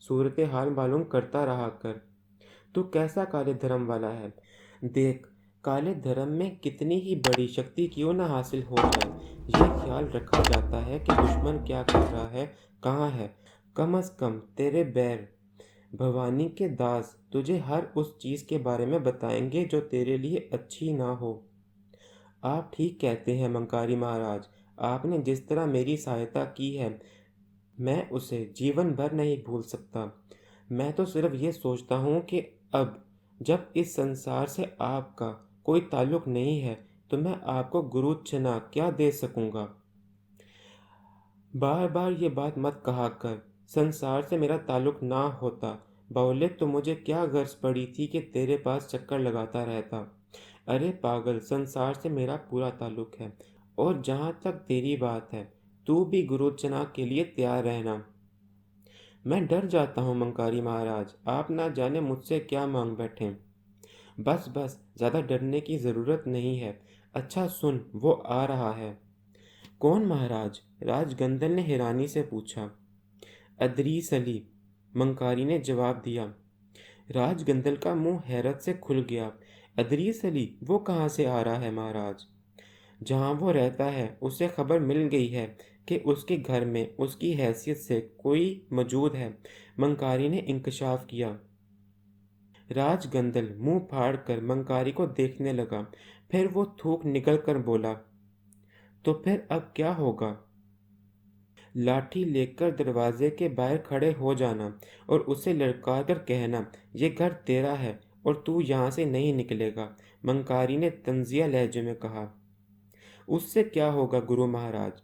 صورتحال معلوم کرتا رہا کر۔ تو کیسا کالے دھرم والا ہے؟ دیکھ، کالے دھرم میں کتنی ہی بڑی شکتی کیوں نہ حاصل ہو جائے، یہ خیال رکھا جاتا ہے کہ دشمن کیا کر رہا ہے، کہاں ہے۔ کم از کم تیرے بیر بھوانی کے داس تجھے ہر اس چیز کے بارے میں بتائیں گے جو تیرے لیے اچھی نہ ہو۔ آپ ٹھیک کہتے ہیں منکاری مہاراج، آپ نے جس طرح میری سہایتا کی ہے میں اسے جیون بھر نہیں بھول سکتا۔ میں تو صرف یہ سوچتا ہوں کہ اب جب اس سنسار سے آپ کا کوئی تعلق نہیں ہے تو میں آپ کو گروچنا کیا دے سکوں گا۔ بار بار یہ بات مت کہا کر، سنسار سے میرا تعلق نہ ہوتا بولے تو مجھے کیا غرض پڑی تھی کہ تیرے پاس چکر لگاتا رہتا۔ ارے پاگل، سنسار سے میرا پورا تعلق ہے، اور جہاں تک تیری بات ہے تو بھی گروچنا کے لیے تیار رہنا۔ میں ڈر جاتا ہوں منکاری مہاراج، آپ نہ جانے مجھ سے کیا مانگ بیٹھیں۔ بس بس، زیادہ ڈرنے کی ضرورت نہیں ہے۔ اچھا سن، وہ آ رہا ہے۔ کون مہاراج؟ راج گندل نے حیرانی سے پوچھا۔ ادریس علی، منکاری نے جواب دیا۔ راج گندل کا منہ حیرت سے کھل گیا۔ ادریس علی؟ وہ کہاں سے آ رہا ہے مہاراج؟ جہاں وہ رہتا ہے اسے خبر مل گئی ہے کہ اس کے گھر میں اس کی حیثیت سے کوئی موجود ہے، منکاری نے انکشاف کیا۔ راج گندل منہ پھاڑ کر منکاری کو دیکھنے لگا، پھر وہ تھوک نکل کر بولا، تو پھر اب کیا ہوگا؟ لاٹھی لے کر دروازے کے باہر کھڑے ہو جانا اور اسے لڑکا کر کہنا، یہ گھر تیرا ہے اور تو یہاں سے نہیں نکلے گا، منکاری نے طنزیہ لہجے میں کہا۔ اس سے کیا ہوگا گرو مہاراج؟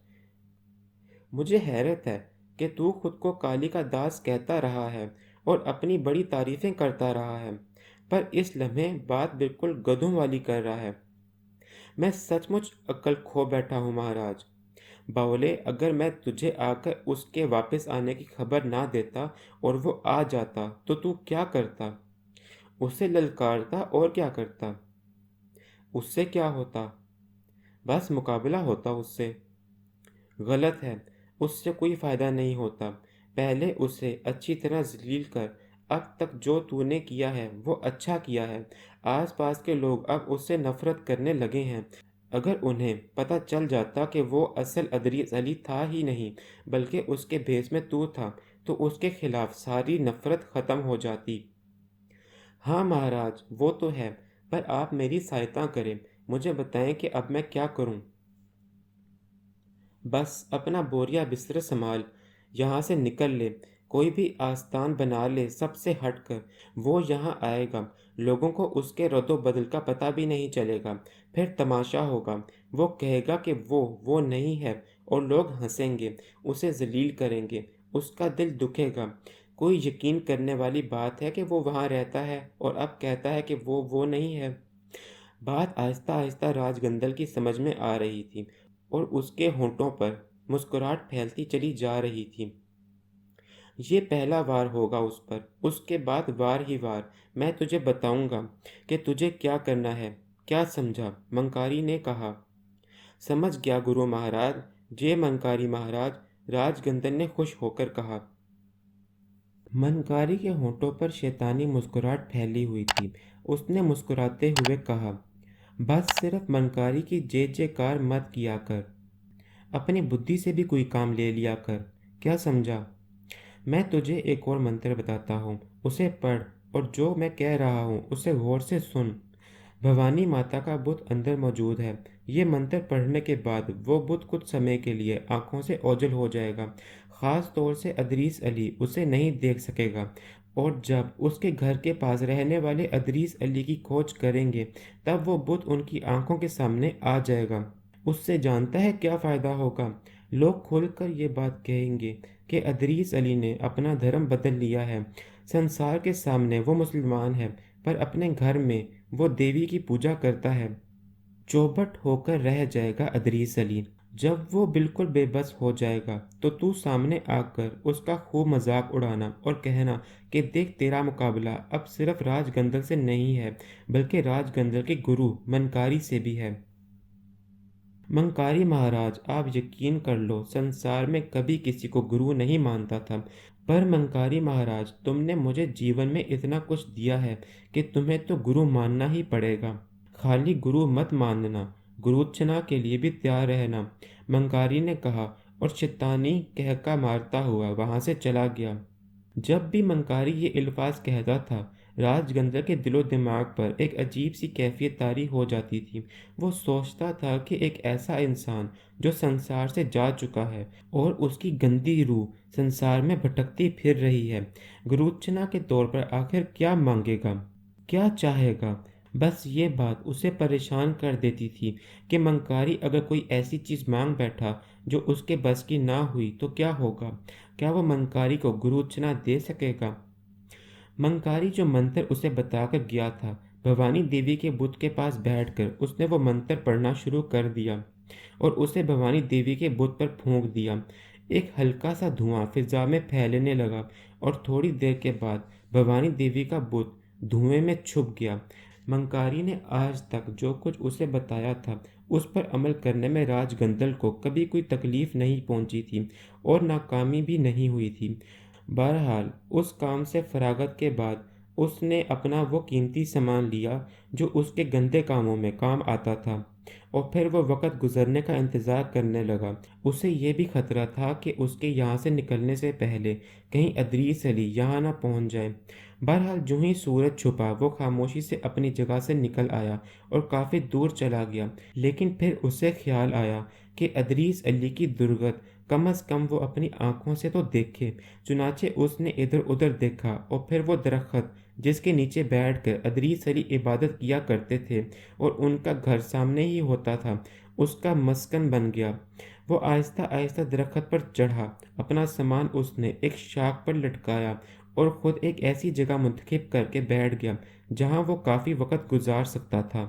مجھے حیرت ہے کہ تو خود کو کالی کا داس کہتا رہا ہے اور اپنی بڑی تعریفیں کرتا رہا ہے، پر اس لمحے بات بالکل گدھوں والی کر رہا ہے۔ میں سچ مچ عقل کھو بیٹھا ہوں مہاراج۔ باولے، اگر میں تجھے آ کر اس کے واپس آنے کی خبر نہ دیتا اور وہ آ جاتا تو کیا کرتا؟ اسے للکارتا اور کیا کرتا؟ اس سے کیا ہوتا؟ بس مقابلہ ہوتا اس سے۔ غلط ہے، اس سے کوئی فائدہ نہیں ہوتا۔ پہلے اسے اچھی طرح ذلیل کر، اب تک جو تو نے کیا ہے وہ اچھا کیا ہے۔ آس پاس کے لوگ اب اس سے نفرت کرنے لگے ہیں۔ اگر انہیں پتہ چل جاتا کہ وہ اصل ادریس علی تھا ہی نہیں بلکہ اس کے بھیس میں تو تھا تو اس کے خلاف ساری نفرت ختم ہو جاتی۔ ہاں مہاراج، وہ تو ہے، پر آپ میری سہایتا کریں، مجھے بتائیں کہ اب میں کیا کروں۔ بس اپنا بوریا بستر سنبھال، یہاں سے نکل لے، کوئی بھی آستان بنا لے سب سے ہٹ کر۔ وہ یہاں آئے گا، لوگوں کو اس کے رد و بدل کا پتہ بھی نہیں چلے گا، پھر تماشا ہوگا۔ وہ کہے گا کہ وہ نہیں ہے اور لوگ ہنسیں گے، اسے ذلیل کریں گے، اس کا دل دکھے گا۔ کوئی یقین کرنے والی بات ہے کہ وہ وہاں رہتا ہے اور اب کہتا ہے کہ وہ نہیں ہے۔ بات آہستہ آہستہ راج گندل کی سمجھ میں آ رہی تھی اور اس کے ہونٹوں پر مسکراہٹ پھیلتی چلی جا رہی تھی۔ یہ پہلا وار ہوگا اس پر، اس کے بعد وار ہی وار۔ میں تجھے بتاؤں گا کہ تجھے کیا کرنا ہے، کیا سمجھا؟ منکاری نے کہا۔ سمجھ گیا گرو مہاراج، جے منکاری مہاراج، راج گندل نے خوش ہو کر کہا۔ منکاری کے ہونٹوں پر شیطانی مسکراہٹ پھیلی ہوئی تھی۔ اس نے مسکراتے ہوئے کہا، بس صرف منکاری کی جے جے کار مت کیا کر، اپنی بدھی سے بھی کوئی کام لے لیا کر، کیا سمجھا؟ میں تجھے ایک اور منتر بتاتا ہوں، اسے پڑھ اور جو میں کہہ رہا ہوں اسے غور سے سن۔ بھوانی ماتا کا بت اندر موجود ہے، یہ منتر پڑھنے کے بعد وہ بت کچھ سمے کے لیے آنکھوں سے اوجھل ہو جائے گا، خاص طور سے ادریس علی اسے نہیں دیکھ سکے گا، اور جب اس کے گھر کے پاس رہنے والے ادریس علی کی کھوج کریں گے تب وہ بت ان کی آنکھوں کے سامنے آ جائے گا۔ اس سے جانتا ہے کیا فائدہ ہوگا؟ لوگ کھل کر یہ بات کہیں گے کہ ادریس علی نے اپنا دھرم بدل لیا ہے، سنسار کے سامنے وہ مسلمان ہے پر اپنے گھر میں وہ دیوی کی پوجا کرتا ہے۔ چوبٹ ہو کر رہ جائے گا ادریس علی۔ جب وہ بالکل بے بس ہو جائے گا تو سامنے آ کر اس کا خوب مذاق اڑانا اور کہنا کہ دیکھ تیرا مقابلہ اب صرف راج گندل سے نہیں ہے بلکہ راج گندل کے گرو منکاری سے بھی ہے۔ منکاری مہاراج، آپ یقین کر لو، سنسار میں کبھی کسی کو گرو نہیں مانتا تھا، پر منکاری مہاراج، تم نے مجھے جیون میں اتنا کچھ دیا ہے کہ تمہیں تو گرو ماننا ہی پڑے گا۔ خالی گرو مت ماننا، گروچنا کے لیے بھی تیار رہنا، منکاری نے کہا اور شیطانی کہکا مارتا ہوا وہاں سے چلا گیا۔ جب بھی منکاری یہ الفاظ کہتا تھا، راج گندر کے دل و دماغ پر ایک عجیب سی کیفیت طاری ہو جاتی تھی۔ وہ سوچتا تھا کہ ایک ایسا انسان جو سنسار سے جا چکا ہے اور اس کی گندی روح سنسار میں بھٹکتی پھر رہی ہے، گروچنا کے طور پر آخر کیا مانگے گا، کیا چاہے گا۔ بس یہ بات اسے پریشان کر دیتی تھی کہ منکاری اگر کوئی ایسی چیز مانگ بیٹھا جو اس کے بس کی نہ ہوئی تو کیا ہوگا؟ کیا وہ منکاری کو گروچنا دے سکے گا؟ منکاری جو منتر اسے بتا کر گیا تھا، بھوانی دیوی کے بت کے پاس بیٹھ کر اس نے وہ منتر پڑھنا شروع کر دیا اور اسے بھوانی دیوی کے بت پر پھونک دیا۔ ایک ہلکا سا دھواں فضا میں پھیلنے لگا اور تھوڑی دیر کے بعد بھوانی دیوی کا بت دھوئیں میں چھپ گیا۔ منکاری نے آج تک جو کچھ اسے بتایا تھا اس پر عمل کرنے میں راج گندل کو کبھی کوئی تکلیف نہیں پہنچی تھی اور ناکامی بھی نہیں ہوئی تھی۔ بہرحال اس کام سے فراغت کے بعد اس نے اپنا وہ قیمتی سامان لیا جو اس کے گندے کاموں میں کام آتا تھا، اور پھر وہ وقت گزرنے کا انتظار کرنے لگا۔ اسے یہ بھی خطرہ تھا کہ اس کے یہاں سے نکلنے سے پہلے کہیں ادریس علی یہاں نہ پہنچ جائے۔ بہرحال جو ہی سورج چھپا وہ خاموشی سے اپنی جگہ سے نکل آیا اور کافی دور چلا گیا، لیکن پھر اسے خیال آیا کہ ادریس علی کی درگت کم از کم وہ اپنی آنکھوں سے تو دیکھے۔ چنانچہ اس نے ادھر ادھر دیکھا اور پھر وہ درخت جس کے نیچے بیٹھ کر ادریس علی عبادت کیا کرتے تھے اور ان کا گھر سامنے ہی ہوتا تھا، اس کا مسکن بن گیا۔ وہ آہستہ آہستہ درخت پر چڑھا، اپنا سامان اس نے ایک شاخ پر لٹکایا اور خود ایک ایسی جگہ منتخب کر کے بیٹھ گیا جہاں وہ کافی وقت گزار سکتا تھا۔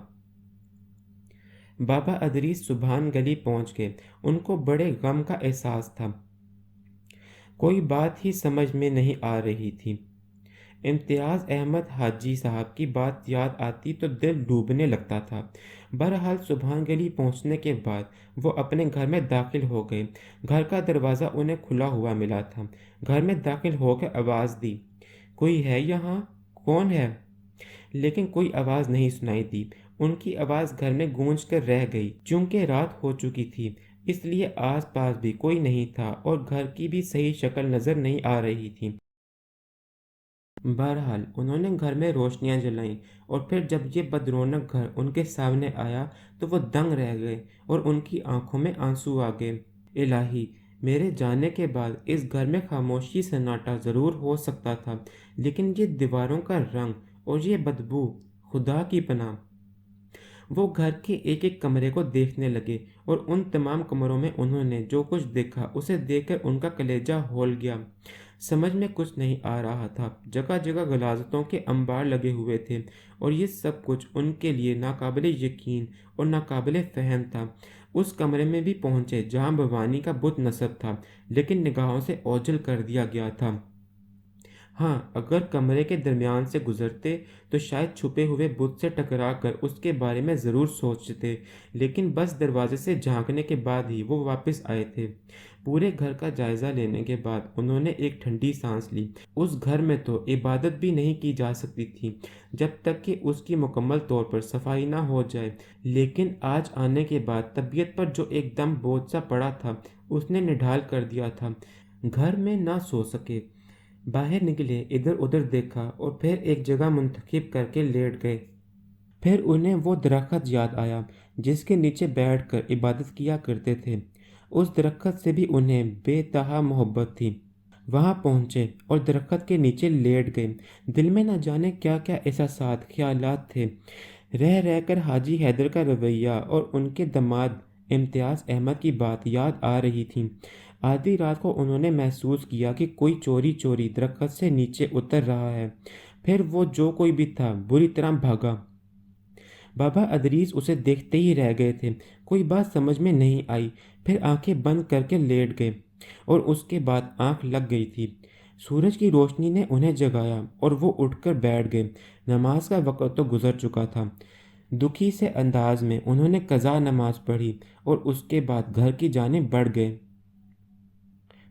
بابا ادریس سبحان گلی پہنچ گئے۔ ان کو بڑے غم کا احساس تھا، کوئی بات ہی سمجھ میں نہیں آ رہی تھی۔ امتیاز احمد حاجی صاحب کی بات یاد آتی تو دل ڈوبنے لگتا تھا۔ بہرحال سبحان گلی پہنچنے کے بعد وہ اپنے گھر میں داخل ہو گئے۔ گھر کا دروازہ انہیں کھلا ہوا ملا تھا۔ گھر میں داخل ہو کے آواز دی، کوئی ہے یہاں؟ کون ہے؟ لیکن کوئی آواز نہیں سنائی دی۔ ان کی آواز گھر میں گونج کر رہ گئی۔ چونکہ رات ہو چکی تھی اس لیے آس پاس بھی کوئی نہیں تھا اور گھر کی بھی صحیح شکل نظر نہیں آ رہی تھی۔ بہرحال انہوں نے گھر میں روشنیاں جلائیں اور پھر جب یہ بدرونق گھر ان کے سامنے آیا تو وہ دنگ رہ گئے اور ان کی آنکھوں میں آنسو آ گئے۔ الہی، میرے جانے کے بعد اس گھر میں خاموشی سناٹا ضرور ہو سکتا تھا، لیکن یہ دیواروں کا رنگ اور یہ بدبو، خدا کی پناہ۔ وہ گھر کے ایک ایک کمرے کو دیکھنے لگے اور ان تمام کمروں میں انہوں نے جو کچھ دیکھا اسے دیکھ کر ان کا کلیجہ ہول گیا۔ سمجھ میں کچھ نہیں آ رہا تھا۔ جگہ جگہ غلاظتوں کے انبار لگے ہوئے تھے اور یہ سب کچھ ان کے لیے ناقابل یقین اور ناقابل فہم تھا۔ اس کمرے میں بھی پہنچے جہاں بھوانی کا بت نصب تھا، لیکن نگاہوں سے اوجھل کر دیا گیا تھا۔ ہاں، اگر کمرے کے درمیان سے گزرتے تو شاید چھپے ہوئے بت سے ٹکرا کر اس کے بارے میں ضرور سوچتے، لیکن بس دروازے سے جھانکنے کے بعد ہی وہ واپس آئے تھے۔ پورے گھر کا جائزہ لینے کے بعد انہوں نے ایک ٹھنڈی سانس لی۔ اس گھر میں تو عبادت بھی نہیں کی جا سکتی تھی جب تک کہ اس کی مکمل طور پر صفائی نہ ہو جائے، لیکن آج آنے کے بعد طبیعت پر جو ایک دم بوجھ سا پڑا تھا اس نے نڈھال کر دیا تھا۔ گھر میں نہ سو سکے، باہر نکلے، ادھر ادھر دیکھا اور پھر ایک جگہ منتخب کر کے لیٹ گئے۔ پھر انہیں وہ درخت یاد آیا جس کے نیچے بیٹھ کر عبادت کیا کرتے تھے۔ اس درخت سے بھی انہیں بے تہا محبت تھی۔ وہاں پہنچے اور درخت کے نیچے لیٹ گئے۔ دل میں نہ جانے کیا کیا احساسات، خیالات تھے۔ رہ رہ کر حاجی حیدر کا رویہ اور ان کے داماد امتیاز احمد کی بات یاد آ رہی تھی۔ آدھی رات کو انہوں نے محسوس کیا کہ کوئی چوری چوری درخت سے نیچے اتر رہا ہے۔ پھر وہ جو کوئی بھی تھا بری طرح بھاگا۔ بابا ادریس اسے دیکھتے ہی رہ گئے تھے۔ کوئی بات سمجھ میں نہیں آئی، پھر آنکھیں بند کر کے لیٹ گئے اور اس کے بعد آنکھ لگ گئی تھی۔ سورج کی روشنی نے انہیں جگایا اور وہ اٹھ کر بیٹھ گئے۔ نماز کا وقت تو گزر چکا تھا۔ دکھی سے انداز میں انہوں نے قضا نماز پڑھی اور اس کے بعد گھر کی جانب بڑھ گئے۔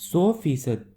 100%,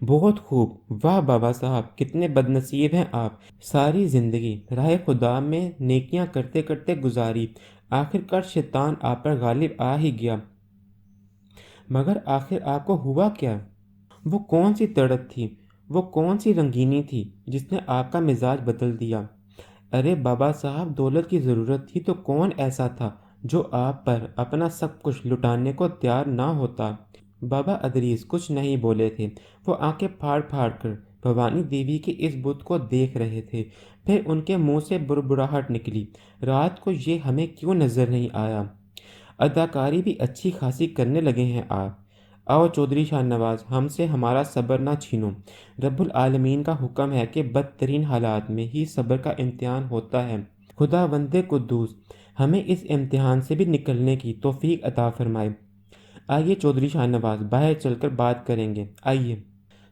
بہت خوب، واہ بابا صاحب، کتنے بد نصیب ہیں آپ۔ ساری زندگی راہ خدا میں نیکیاں کرتے کرتے گزاری، آخر کار شیطان آپ پر غالب آ ہی گیا۔ مگر آخر آپ کو ہوا کیا؟ وہ کون سی تڑپ تھی، وہ کون سی رنگینی تھی جس نے آپ کا مزاج بدل دیا؟ ارے بابا صاحب، دولت کی ضرورت تھی تو کون ایسا تھا جو آپ پر اپنا سب کچھ لٹانے کو تیار نہ ہوتا؟ بابا ادریس کچھ نہیں بولے تھے۔ وہ آنکھیں پھاڑ پھاڑ کر بھوانی دیوی کے اس بت کو دیکھ رہے تھے۔ پھر ان کے منہ سے بربراہٹ نکلی، رات کو یہ ہمیں کیوں نظر نہیں آیا؟ اداکاری بھی اچھی خاصی کرنے لگے ہیں آپ۔ آؤ چودھری شاہ نواز، ہم سے ہمارا صبر نہ چھینو۔ رب العالمین کا حکم ہے کہ بدترین حالات میں ہی صبر کا امتحان ہوتا ہے۔ خداوند قدوس ہمیں اس امتحان سے بھی نکلنے کی توفیق عطا فرمائے۔ آئیے چودھری شاہ نواز، باہر چل کر بات کریں گے، آئیے۔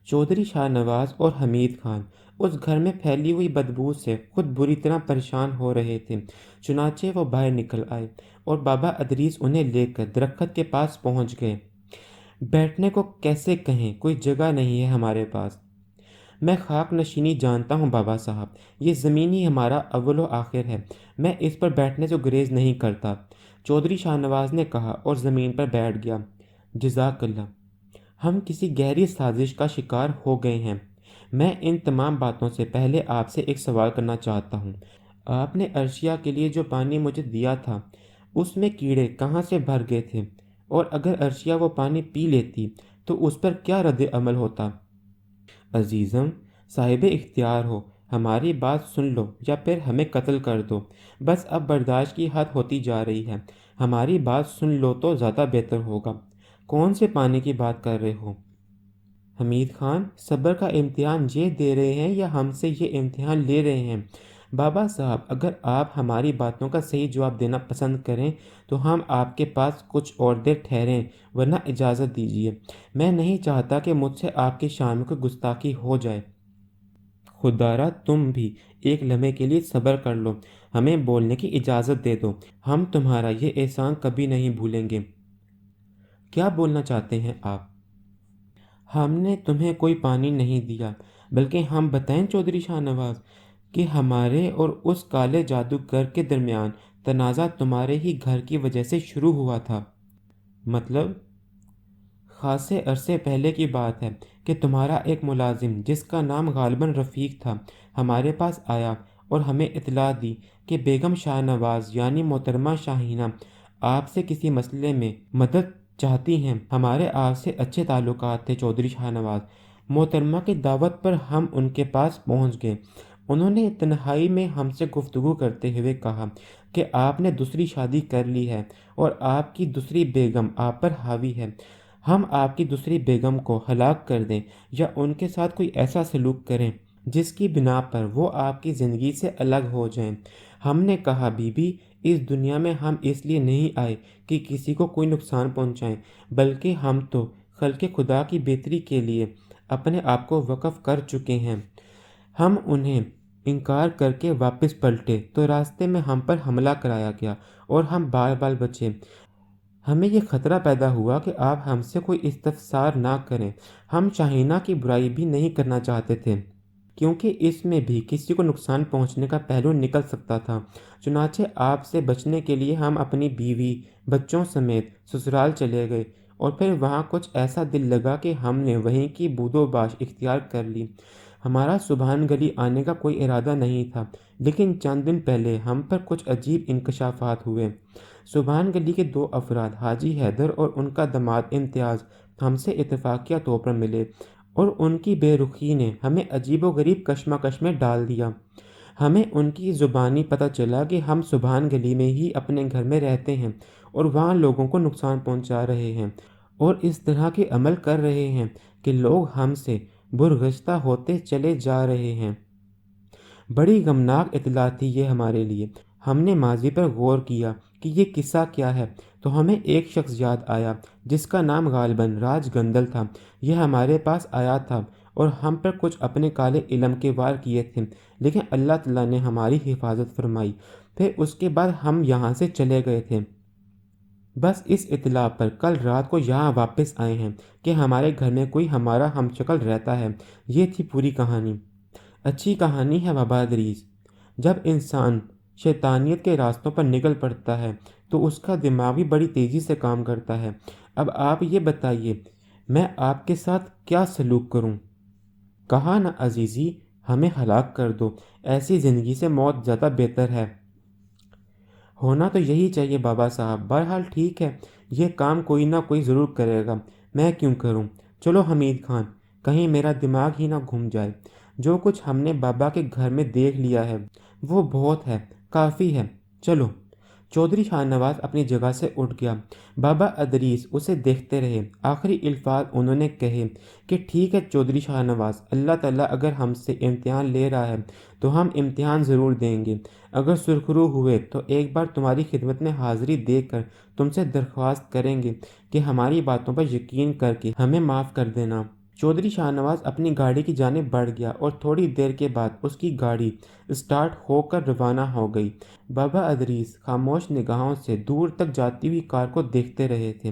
چودھری شاہ نواز اور حمید خان اس گھر میں پھیلی ہوئی بدبو سے خود بری طرح پریشان ہو رہے تھے، چنانچہ وہ باہر نکل آئے اور بابا ادریس انہیں لے کر درخت کے پاس پہنچ گئے۔ بیٹھنے کو کیسے کہیں، کوئی جگہ نہیں ہے ہمارے پاس۔ میں خاک نشینی جانتا ہوں بابا صاحب، یہ زمین ہی ہمارا اول و آخر ہے، میں اس پر بیٹھنے سے گریز نہیں کرتا، چودھری شاہ نواز نے کہا اور زمین پر بیٹھ گیا۔ جزاک اللہ، ہم کسی گہری سازش کا شکار ہو گئے ہیں۔ میں ان تمام باتوں سے پہلے آپ سے ایک سوال کرنا چاہتا ہوں۔ آپ نے عرشیہ کے لیے جو پانی مجھے دیا تھا اس میں کیڑے کہاں سے بھر گئے تھے، اور اگر عرشیہ وہ پانی پی لیتی تو اس پر کیا رد عمل ہوتا؟ عزیزم، صاحب اختیار ہو، ہماری بات سن لو یا پھر ہمیں قتل کر دو، بس اب برداشت کی حد ہوتی جا رہی ہے، ہماری بات سن لو تو زیادہ بہتر ہوگا۔ کون سے پانی کی بات کر رہے ہو؟ حمید خان، صبر کا امتحان یہ دے رہے ہیں یا ہم سے یہ امتحان لے رہے ہیں؟ بابا صاحب، اگر آپ ہماری باتوں کا صحیح جواب دینا پسند کریں تو ہم آپ کے پاس کچھ اور دیر ٹھہریں، ورنہ اجازت دیجیے، میں نہیں چاہتا کہ مجھ سے آپ کی شان میں کوئی گستاخی ہو جائے۔ خدا را تم بھی ایک لمحے کے لیے صبر کر لو، ہمیں بولنے کی اجازت دے دو، ہم تمہارا یہ احسان کبھی نہیں بھولیں گے۔ کیا بولنا چاہتے ہیں آپ؟ ہم نے تمہیں کوئی پانی نہیں دیا، بلکہ ہم بتائیں چودھری شاہ نواز کہ ہمارے اور اس کالے جادوگر کے درمیان تنازع تمہارے ہی گھر کی وجہ سے شروع ہوا تھا۔ مطلب؟ خاصے عرصے پہلے کی بات ہے کہ تمہارا ایک ملازم جس کا نام غالباً رفیق تھا ہمارے پاس آیا اور ہمیں اطلاع دی کہ بیگم شاہ نواز یعنی محترمہ شاہینہ آپ سے کسی مسئلے میں مدد چاہتی ہیں۔ ہمارے آپ سے اچھے تعلقات تھے چودھری شاہ نواز۔ محترمہ کی دعوت پر ہم ان کے پاس پہنچ گئے۔ انہوں نے تنہائی میں ہم سے گفتگو کرتے ہوئے کہا کہ آپ نے دوسری شادی کر لی ہے اور آپ کی دوسری بیگم آپ پر حاوی ہے۔ ہم آپ کی دوسری بیگم کو ہلاک کر دیں یا ان کے ساتھ کوئی ایسا سلوک کریں جس کی بنا پر وہ آپ کی زندگی سے الگ ہو جائیں۔ ہم نے کہا بی بی، اس دنیا میں ہم اس لیے نہیں آئے کہ کسی کو کوئی نقصان پہنچائیں، بلکہ ہم تو خلق خدا کی بہتری کے لیے اپنے آپ کو وقف کر چکے ہیں۔ ہم انہیں انکار کر کے واپس پلٹے تو راستے میں ہم پر حملہ کرایا گیا اور ہم بال بال بچے۔ ہمیں یہ خطرہ پیدا ہوا کہ آپ ہم سے کوئی استفسار نہ کریں۔ ہم شاہینہ کی برائی بھی نہیں کرنا چاہتے تھے کیونکہ اس میں بھی کسی کو نقصان پہنچنے کا پہلو نکل سکتا تھا، چنانچہ آپ سے بچنے کے لیے ہم اپنی بیوی بچوں سمیت سسرال چلے گئے اور پھر وہاں کچھ ایسا دل لگا کہ ہم نے وہیں کی بود و باش اختیار کر لی۔ ہمارا سبحان گلی آنے کا کوئی ارادہ نہیں تھا، لیکن چند دن پہلے ہم پر کچھ عجیب انکشافات ہوئے۔ سبحان گلی کے دو افراد حاجی حیدر اور ان کا داماد امتیاز ہم سے اتفاقیہ طور پر ملے اور ان کی بے رخی نے ہمیں عجیب و غریب کشمکش میں ڈال دیا۔ ہمیں ان کی زبانی پتہ چلا کہ ہم سبحان گلی میں ہی اپنے گھر میں رہتے ہیں اور وہاں لوگوں کو نقصان پہنچا رہے ہیں اور اس طرح کے عمل کر رہے ہیں کہ لوگ ہم سے برگشتہ ہوتے چلے جا رہے ہیں۔ بڑی غمناک اطلاع تھی یہ ہمارے لیے۔ ہم نے ماضی پر غور کیا کہ یہ قصہ کیا ہے تو ہمیں ایک شخص یاد آیا جس کا نام غالباً راج گندل تھا۔ یہ ہمارے پاس آیا تھا اور ہم پر کچھ اپنے کالے علم کے وار کیے تھے، لیکن اللہ تعالیٰ نے ہماری حفاظت فرمائی۔ پھر اس کے بعد ہم یہاں سے چلے گئے تھے۔ بس اس اطلاع پر کل رات کو یہاں واپس آئے ہیں کہ ہمارے گھر میں کوئی ہمارا ہم شکل رہتا ہے۔ یہ تھی پوری کہانی۔ اچھی کہانی ہے بابا ادریس۔ جب انسان شیطانیت کے راستوں پر نکل پڑتا ہے تو اس کا دماغ بھی بڑی تیزی سے کام کرتا ہے۔ اب آپ یہ بتائیے میں آپ کے ساتھ کیا سلوک کروں؟ کہا نہ عزیزی، ہمیں ہلاک کر دو، ایسی زندگی سے موت زیادہ بہتر ہے۔ ہونا تو یہی چاہیے بابا صاحب، بہرحال ٹھیک ہے، یہ کام کوئی نہ کوئی ضرور کرے گا، میں کیوں کروں؟ چلو حمید خان، کہیں میرا دماغ ہی نہ گھوم جائے۔ جو کچھ ہم نے بابا کے گھر میں دیکھ لیا ہے وہ بہت ہے، کافی ہے، چلو۔ چودھری شاہ نواز اپنی جگہ سے اٹھ گیا۔ بابا ادریس اسے دیکھتے رہے۔ آخری الفاظ انہوں نے کہے کہ ٹھیک ہے چودھری شاہ نواز، اللہ تعالیٰ اگر ہم سے امتحان لے رہا ہے تو ہم امتحان ضرور دیں گے۔ اگر سرخرو ہوئے تو ایک بار تمہاری خدمت میں حاضری دے کر تم سے درخواست کریں گے کہ ہماری باتوں پر یقین کر کے ہمیں معاف کر دینا۔ چودھری شاہ نواز اپنی گاڑی کی جانب بڑھ گیا اور تھوڑی دیر کے بعد اس کی گاڑی اسٹارٹ ہو کر روانہ ہو گئی۔ بابا ادریس خاموش نگاہوں سے دور تک جاتی ہوئی کار کو دیکھتے رہے تھے۔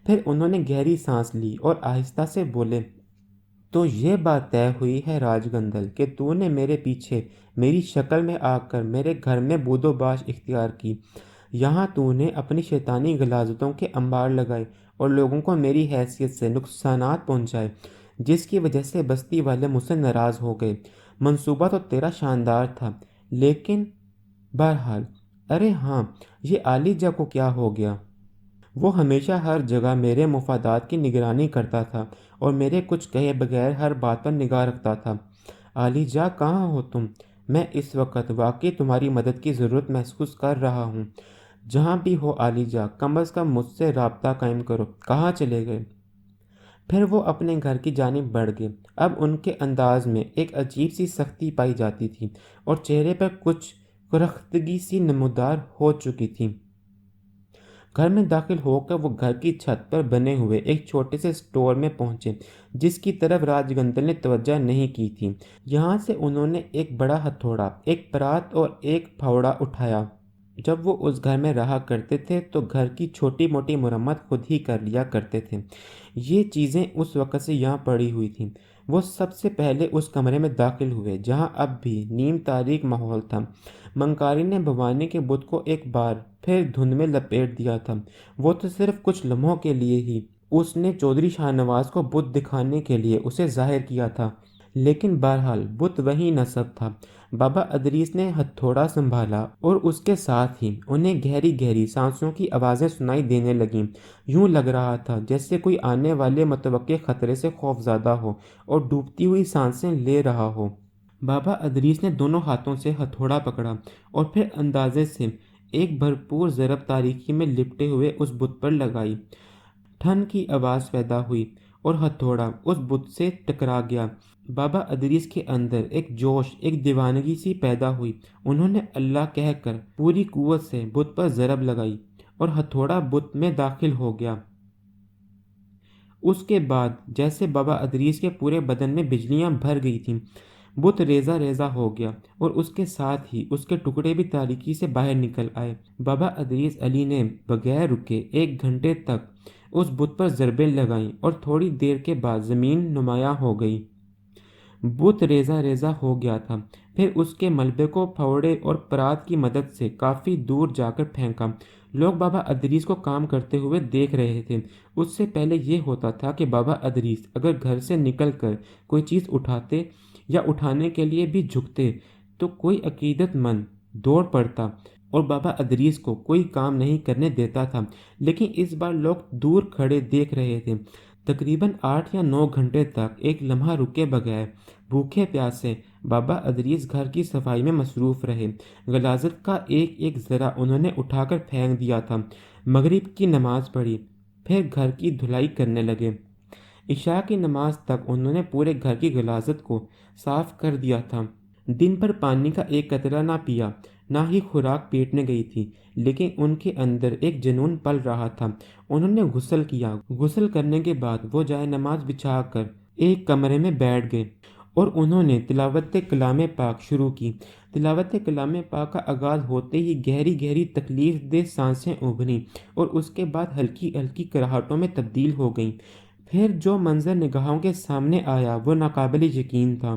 پھر انہوں نے گہری سانس لی اور آہستہ سے بولے، تو یہ بات طے ہوئی ہے راج گندل کہ تو نے میرے پیچھے میری شکل میں آ کر میرے گھر میں بود و باش اختیار کی۔ یہاں تو نے اپنی شیطانی غلاظتوں کے انبار لگائے اور لوگوں کو میری حیثیت سے نقصانات پہنچائے، جس کی وجہ سے بستی والے مجھ سے ناراض ہو گئے۔ منصوبہ تو تیرا شاندار تھا، لیکن بہرحال، ارے ہاں، یہ عالیجا کو کیا ہو گیا؟ وہ ہمیشہ ہر جگہ میرے مفادات کی نگرانی کرتا تھا اور میرے کچھ کہے بغیر ہر بات پر نگاہ رکھتا تھا۔ عالیجا کہاں ہو تم؟ میں اس وقت واقعی تمہاری مدد کی ضرورت محسوس کر رہا ہوں۔ جہاں بھی ہو عالیجا، کم از کم مجھ سے رابطہ قائم کرو۔ کہاں چلے گئے؟ پھر وہ اپنے گھر کی جانب بڑھ گئے۔ اب ان کے انداز میں ایک عجیب سی سختی پائی جاتی تھی اور چہرے پر کچھ کرختگی سی نمودار ہو چکی تھی۔ گھر میں داخل ہو کر وہ گھر کی چھت پر بنے ہوئے ایک چھوٹے سے اسٹور میں پہنچے جس کی طرف راج گندل نے توجہ نہیں کی تھی۔ یہاں سے انہوں نے ایک بڑا ہتھوڑا، ایک پرات اور ایک پھاوڑا اٹھایا۔ جب وہ اس گھر میں رہا کرتے تھے تو گھر کی چھوٹی موٹی مرمت خود ہی کر لیا کرتے تھے۔ یہ چیزیں اس وقت سے یہاں پڑی ہوئی تھیں۔ وہ سب سے پہلے اس کمرے میں داخل ہوئے جہاں اب بھی نیم تاریک ماحول تھا۔ منکاری نے بھوانی کے بت کو ایک بار پھر دھند میں لپیٹ دیا تھا۔ وہ تو صرف کچھ لمحوں کے لیے ہی اس نے چودھری شاہ نواز کو بت دکھانے کے لیے اسے ظاہر کیا تھا، لیکن بہرحال بت وہی نصب تھا۔ بابا ادریس نے ہتھوڑا سنبھالا اور اس کے ساتھ ہی انہیں گہری گہری سانسوں کی آوازیں سنائی دینے لگیں۔ یوں لگ رہا تھا جیسے کوئی آنے والے متوقع خطرے سے خوفزدہ ہو اور ڈوبتی ہوئی سانسیں لے رہا ہو۔ بابا ادریس نے دونوں ہاتھوں سے ہتھوڑا پکڑا اور پھر اندازے سے ایک بھرپور ضرب تاریکی میں لپٹے ہوئے اس بت پر لگائی۔ ٹھن کی آواز پیدا ہوئی اور ہتھوڑا اس بت سے ٹکرا گیا۔ بابا ادریس کے اندر ایک جوش، ایک دیوانگی سی پیدا ہوئی۔ انہوں نے اللہ کہہ کر پوری قوت سے بت پر ضرب لگائی اور ہتھوڑا بت میں داخل ہو گیا۔ اس کے بعد جیسے بابا ادریس کے پورے بدن میں بجلیاں بھر گئی تھیں، بت ریزہ ریزہ ہو گیا اور اس کے ساتھ ہی اس کے ٹکڑے بھی تاریکی سے باہر نکل آئے۔ بابا ادریس علی نے بغیر رکے 1 گھنٹے تک اس بت پر ضربیں لگائیں اور تھوڑی دیر کے بعد زمین نمایاں ہو گئی۔ بت ریزہ ریزہ ہو گیا تھا۔ پھر اس کے ملبے کو پھاوڑے اور پرات کی مدد سے کافی دور جا کر پھینکا۔ لوگ بابا ادریس کو کام کرتے ہوئے دیکھ رہے تھے۔ اس سے پہلے یہ ہوتا تھا کہ بابا ادریس اگر گھر سے نکل کر کوئی چیز اٹھاتے یا اٹھانے کے لیے بھی جھکتے تو کوئی عقیدت مند دوڑ پڑتا اور بابا ادریس کو کوئی کام نہیں کرنے دیتا تھا، لیکن اس بار لوگ دور کھڑے دیکھ رہے تھے۔ تقریباً 8 یا 9 گھنٹے تک ایک لمحہ رکے بغیر بھوکے پیاسے بابا ادریس گھر کی صفائی میں مصروف رہے۔ غلاظت کا ایک ایک ذرا انہوں نے اٹھا کر پھینک دیا تھا۔ مغرب کی نماز پڑھی، پھر گھر کی دھلائی کرنے لگے۔ عشاء کی نماز تک انہوں نے پورے گھر کی غلاظت کو صاف کر دیا تھا۔ دن پر پانی کا ایک قطرہ نہ پیا، نہ ہی خوراک پیٹ میں گئی تھی، لیکن ان کے اندر ایک جنون پل رہا تھا۔ انہوں نے غسل کیا۔ غسل کرنے کے بعد وہ جائے نماز بچھا کر ایک کمرے میں بیٹھ گئے اور انہوں نے تلاوت کلام پاک شروع کی۔ تلاوت کلام پاک کا آغاز ہوتے ہی گہری گہری تکلیف دہ سانسیں ابھریں اور اس کے بعد ہلکی ہلکی کراہٹوں میں تبدیل ہو گئیں۔ پھر جو منظر نگاہوں کے سامنے آیا وہ ناقابل یقین تھا۔